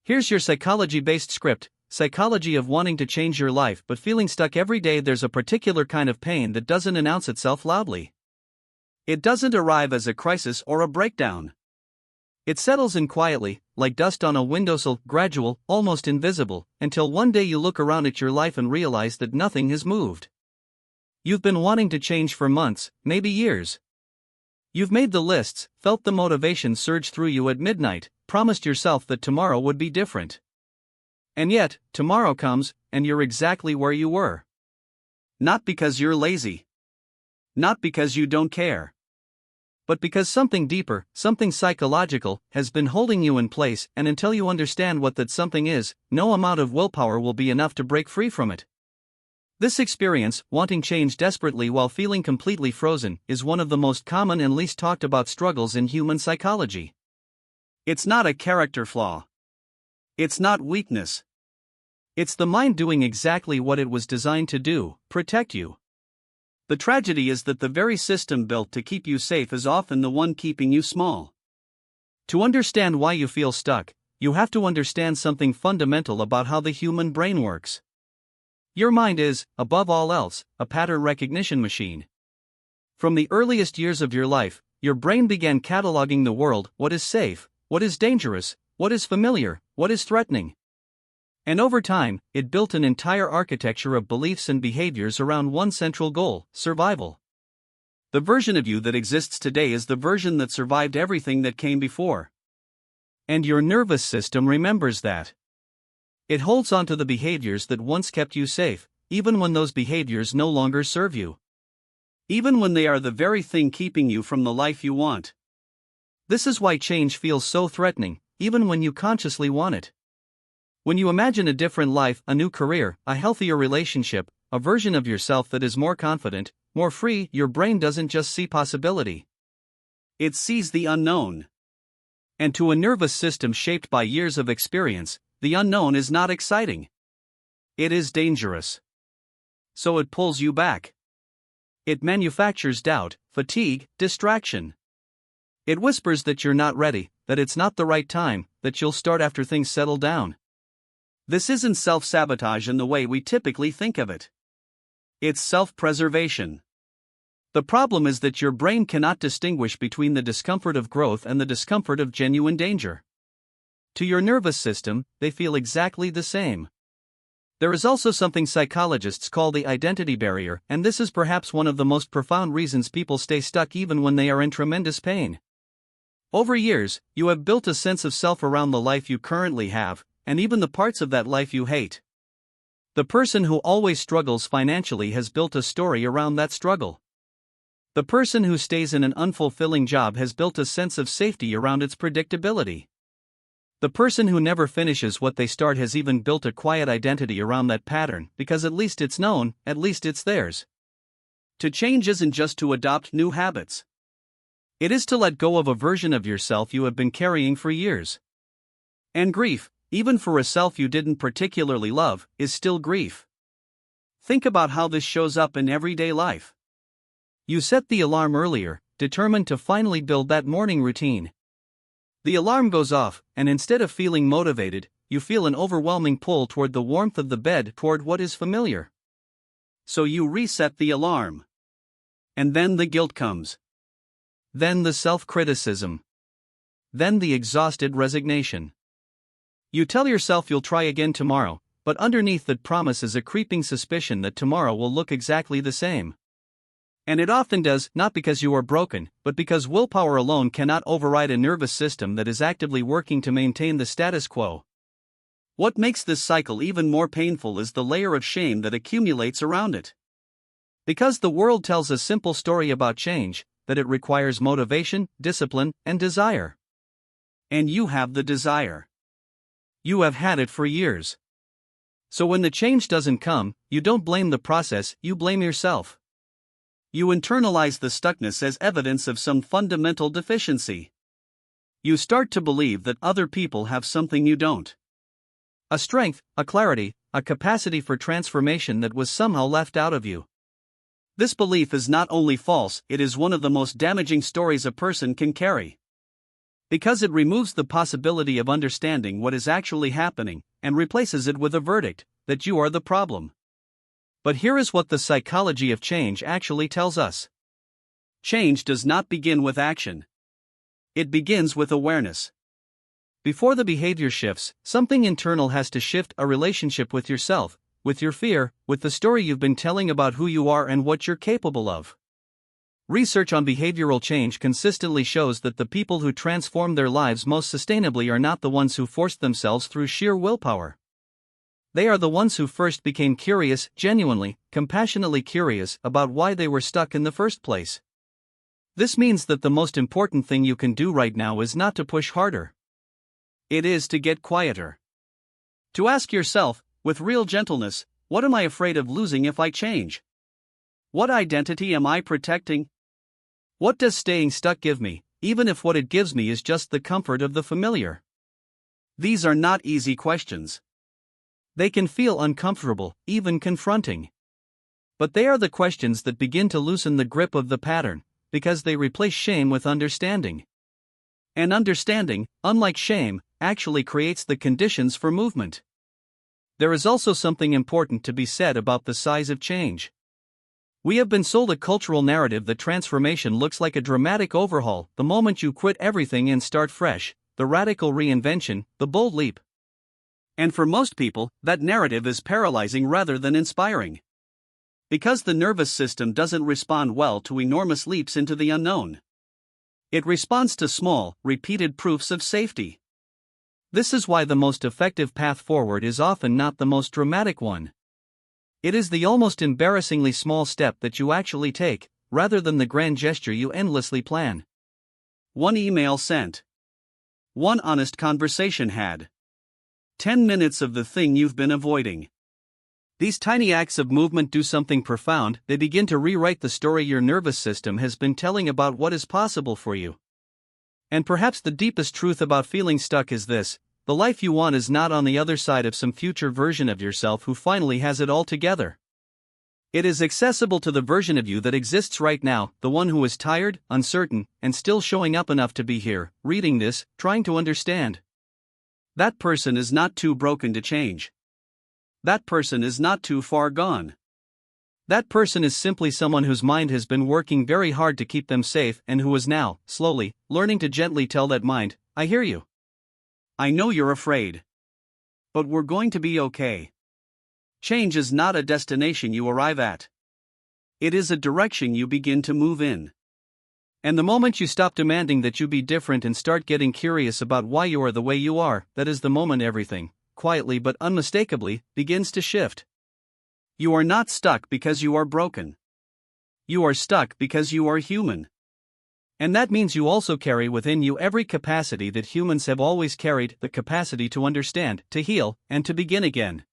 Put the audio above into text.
Here's your psychology-based script: psychology of wanting to change your life but feeling stuck every day. There's a particular kind of pain that doesn't announce itself loudly. It doesn't arrive as a crisis or a breakdown. It settles in quietly, like dust on a windowsill, gradual, almost invisible, until one day you look around at your life and realize that nothing has moved. You've been wanting to change for months, maybe years. You've made the lists, felt the motivation surge through you at midnight, promised yourself that tomorrow would be different. And yet, tomorrow comes, and you're exactly where you were. Not because you're lazy. Not because you don't care. But because something deeper, something psychological, has been holding you in place, and until you understand what that something is, no amount of willpower will be enough to break free from it. This experience, wanting change desperately while feeling completely frozen, is one of the most common and least talked about struggles in human psychology. It's not a character flaw. It's not weakness. It's the mind doing exactly what it was designed to do: protect you. The tragedy is that the very system built to keep you safe is often the one keeping you small. To understand why you feel stuck, you have to understand something fundamental about how the human brain works. Your mind is, above all else, a pattern recognition machine. From the earliest years of your life, your brain began cataloging the world: what is safe, what is dangerous, what is familiar, what is threatening. And over time, it built an entire architecture of beliefs and behaviors around one central goal: survival. The version of you that exists today is the version that survived everything that came before. And your nervous system remembers that. It holds on to the behaviors that once kept you safe, even when those behaviors no longer serve you. Even when they are the very thing keeping you from the life you want. This is why change feels so threatening, even when you consciously want it. When you imagine a different life, a new career, a healthier relationship, a version of yourself that is more confident, more free, your brain doesn't just see possibility. It sees the unknown. And to a nervous system shaped by years of experience, the unknown is not exciting. It is dangerous. So it pulls you back. It manufactures doubt, fatigue, distraction. It whispers that you're not ready, that it's not the right time, that you'll start after things settle down. This isn't self-sabotage in the way we typically think of it. It's self-preservation. The problem is that your brain cannot distinguish between the discomfort of growth and the discomfort of genuine danger. To your nervous system, they feel exactly the same. There is also something psychologists call the identity barrier, and this is perhaps one of the most profound reasons people stay stuck even when they are in tremendous pain. Over years, you have built a sense of self around the life you currently have, and even the parts of that life you hate. The person who always struggles financially has built a story around that struggle. The person who stays in an unfulfilling job has built a sense of safety around its predictability. The person who never finishes what they start has even built a quiet identity around that pattern, because at least it's known, at least it's theirs. To change isn't just to adopt new habits. It is to let go of a version of yourself you have been carrying for years. And grief, even for a self you didn't particularly love, is still grief. Think about how this shows up in everyday life. You set the alarm earlier, determined to finally build that morning routine. The alarm goes off, and instead of feeling motivated, you feel an overwhelming pull toward the warmth of the bed, toward what is familiar. So you reset the alarm. And then the guilt comes. Then the self-criticism. Then the exhausted resignation. You tell yourself you'll try again tomorrow, but underneath that promise is a creeping suspicion that tomorrow will look exactly the same. And it often does, not because you are broken, but because willpower alone cannot override a nervous system that is actively working to maintain the status quo. What makes this cycle even more painful is the layer of shame that accumulates around it. Because the world tells a simple story about change, that it requires motivation, discipline, and desire. And you have the desire. You have had it for years. So when the change doesn't come, you don't blame the process, you blame yourself. You internalize the stuckness as evidence of some fundamental deficiency. You start to believe that other people have something you don't. A strength, a clarity, a capacity for transformation that was somehow left out of you. This belief is not only false, it is one of the most damaging stories a person can carry. Because it removes the possibility of understanding what is actually happening, and replaces it with a verdict that you are the problem. But here is what the psychology of change actually tells us. Change does not begin with action. It begins with awareness. Before the behavior shifts, something internal has to shift: a relationship with yourself, with your fear, with the story you've been telling about who you are and what you're capable of. Research on behavioral change consistently shows that the people who transform their lives most sustainably are not the ones who forced themselves through sheer willpower. They are the ones who first became curious, genuinely, compassionately curious about why they were stuck in the first place. This means that the most important thing you can do right now is not to push harder. It is to get quieter. To ask yourself, with real gentleness, what am I afraid of losing if I change? What identity am I protecting? What does staying stuck give me, even if what it gives me is just the comfort of the familiar? These are not easy questions. They can feel uncomfortable, even confronting. But they are the questions that begin to loosen the grip of the pattern, because they replace shame with understanding. And understanding, unlike shame, actually creates the conditions for movement. There is also something important to be said about the size of change. We have been sold a cultural narrative that transformation looks like a dramatic overhaul, the moment you quit everything and start fresh, the radical reinvention, the bold leap. And for most people, that narrative is paralyzing rather than inspiring. Because the nervous system doesn't respond well to enormous leaps into the unknown. It responds to small, repeated proofs of safety. This is why the most effective path forward is often not the most dramatic one. It is the almost embarrassingly small step that you actually take, rather than the grand gesture you endlessly plan. One email sent. One honest conversation had. 10 minutes of the thing you've been avoiding. These tiny acts of movement do something profound. They begin to rewrite the story your nervous system has been telling about what is possible for you. And perhaps the deepest truth about feeling stuck is this: the life you want is not on the other side of some future version of yourself who finally has it all together. It is accessible to the version of you that exists right now, the one who is tired, uncertain, and still showing up enough to be here, reading this, trying to understand. That person is not too broken to change. That person is not too far gone. That person is simply someone whose mind has been working very hard to keep them safe and who is now, slowly, learning to gently tell that mind, I hear you. I know you're afraid. But we're going to be okay. Change is not a destination you arrive at. It is a direction you begin to move in. And the moment you stop demanding that you be different and start getting curious about why you are the way you are, that is the moment everything, quietly but unmistakably, begins to shift. You are not stuck because you are broken. You are stuck because you are human. And that means you also carry within you every capacity that humans have always carried: the capacity to understand, to heal, and to begin again.